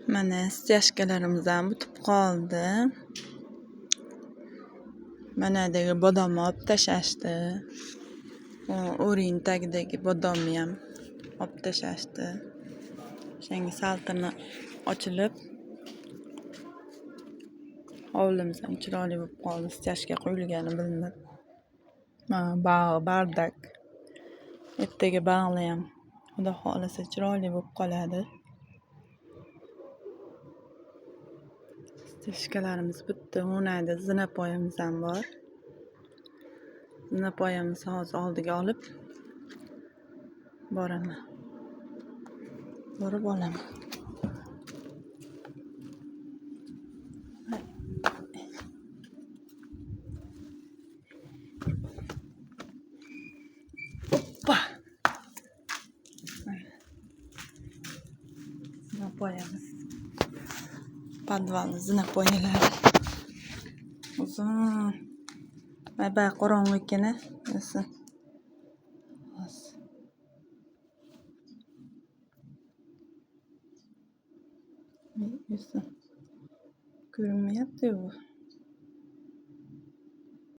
Mana stяжkalarimiz ham bitib qoldi. Mana dagi bodomni olib tashashdi. O'rin tagidagi bodomni ham olib tashashdi. O'shanga saltini ochilib, hovlimiz ham chiroyli bo'lib qoldi. Stяжка qo'yilgani bilinib. Mana bardak. Ertaga bog'li ham Xudo xolasa chiroyli bo'lib qoladi. Stяжkalarimiz bitdi. O'nayda zinapoyamiz ham bor. Zinapoyamizni hozir oldiga olib boraman. Borib olaman. Hoppa. Zinapoyamiz. Podvalni zinapoyalari. Uzun. Bay qorong'i ekan-a. Ko'rinmayapti bu.